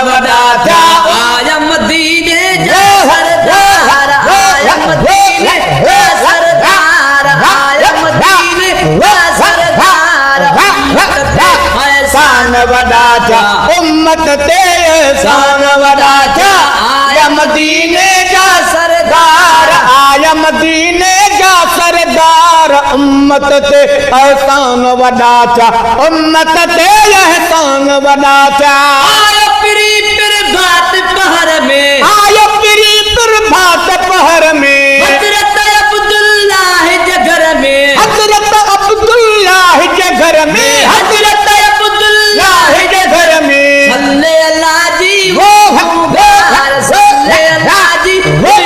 वॾा थिया आया मदीने जा सरदार आया मदीने जा सरदार आया मदीने जा सरदार एहसान वॾा थिया उम्मत ते एहसान वॾा थिया आया मदीने जा सरदार आया मदीने जा सरदार उम्मत ते एहसान वॾा थिया उम्मत ते एहसान वॾा थिया आया पिरी प्रभात पहर में आया पिरी प्रभात पहर में हजरत अब्दुल्लाह जे घर में हजरत अब्दुल्लाह के घर में हजरत अब्दुल्लाह के घर में सल्ले अल्लाह जी वो घर सल्ले अल्लाह जी वो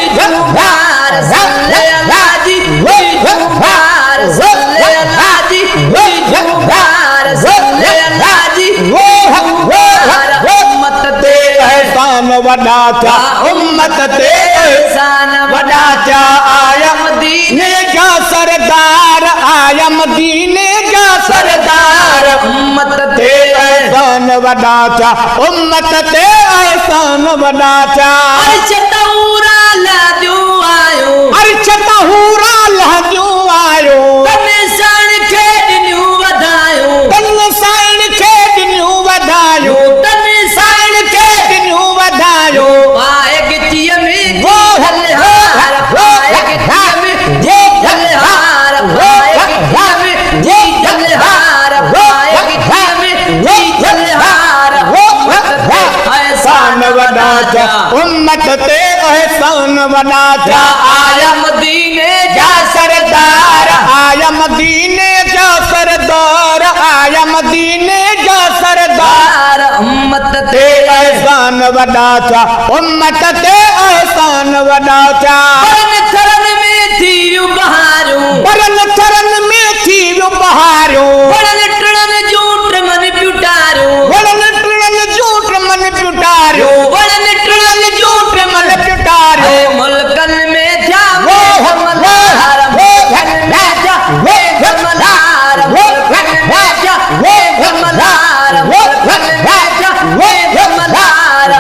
घर सल्ले अल्लाह जी वो घर सल्ले अल्लाह जी वो घर सल्ले अल्लाह जी वो घर उम्मत ते एहसान वॾा थिया उम्मत ते एहसान वॾा थिया आया मदीने जा सरदार आया मदीने जा सरदार उम्मत ते एहसान वॾा थिया उम्मत ते एहसान वॾा थिया अर्श तहूरा लाजू आयो अर्श तहूरा लहजू आयो तने साण खे ॾिनियूं वधायो तन साइण खे ॾिनियूं वधायो तने साण खे ॾिनियूं वधायो पाए गिटीअ में वो झलहार पाए गिटीअ में झलहार पाए गिटीअ में झलहार पाए गिटीअ में झलहार एहसान वॾा थिया उम्मत ते एहसान वॾा थिया आया मदीने जा सरदार आया मदीने जा सरदार आया मदीने जा सरदार उम्मत ते एहसान वॾा थिया उम्मत ते एहसान वॾा थिया थरन में थी बहारूं परन थरन में थी बहारूं वड़न टिणन जूं मन प्युटारूं वड़न टिणन झूठ मन प्युटारियो वड़न टिणन जूं मन प्युटारियो मुल्कन में जा वो हमलार मुल्कन में जा वो हमलार मुल्कन में जा वो हमलार मुल्कन में जा वो हमलार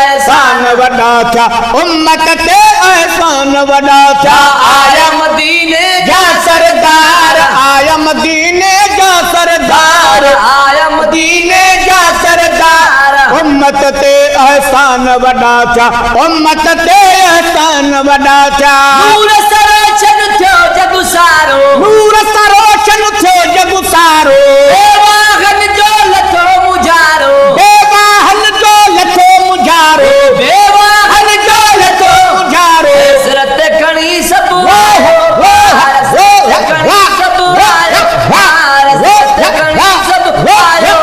एहसान वॾा थिया उम्मत ते एहसान वॾा थिया आया मदीने जा सरदार आया मदीने जा सरदार आया मदीने जा सरदार उम्मत ते एहसान वॾा थिया उम्मत ते एहसान वॾा थिया नूर सरोशन थियो जग सारो नूर सरोशन थियो जग सारो बेवाहन जो लथो मुजारो बेवाहन जो लथो मुजारो बेवाहन जो लथो मुजारो हसरत खणी सब आयो हसरत खणी सब आयो हसरत खणी सब आयो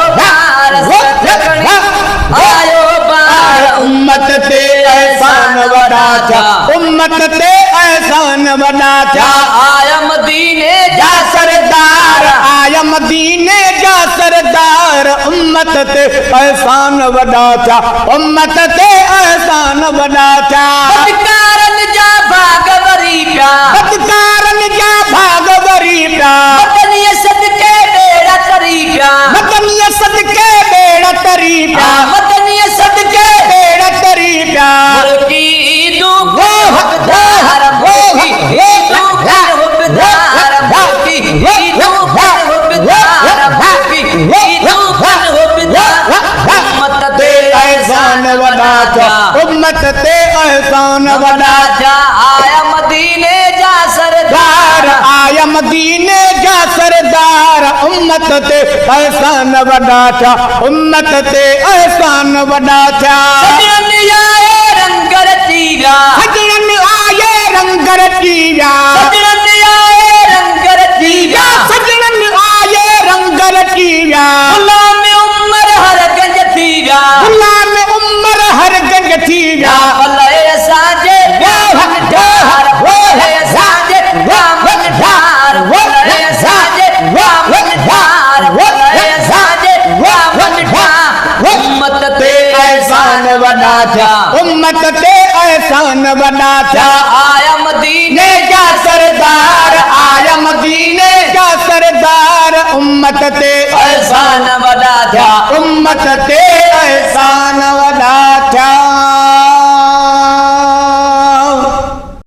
हसरत खणी आयो बार उम्मत ते एहसान वॾा थिया उम्मत ते एहसान वॾा थिया आया मदीने जा सरदार आया मदीने जा सरदार उम्मत ते एहसान वॾा थिया उम्मत ते एहसान वॾा थिया बदकारन जा भाग वरी पिया बदकारन जा भाग वरी पिया मदनीअ सदके बेड़ा तरी पिया मदनीअ सदके बेड़ा तरी पिया मदनीअ सदके बेड़ा तरी पिया मुल्की ईदू को हकदार मुल्की ईदू को हकदार मुल्की ईदू को हकदार मुल्की ईदू को हकदार उम्मत ते एहसान वॾा थिया उम्मत ते एहसान वॾा जा आया मदीने जा सरदार आया मदीने जा सरदार उम्मत ते एहसान वॾा थिया उम्मत ते एहसान वॾा थिया सजन आए रंग रचीरा सजन आए रंग रचीरा सजन आए रंग रचीरा सजन आए रंग रचीरा गुलाम उमर हर गंज थीरा गुलाम उमर हर गंज थीरा भले साजे वाहन ढार भले साजे वाहन ढार भले साजे वाहन ढार भले साजे वाहन ढार उम्मत ते एहसान वॾा थिया उम्मत ते एहसान वॾा थिया आया मदीने जा सरदार आया मदीने जा सरदार उम्मत ते एहसान वॾा थिया उम्मत ते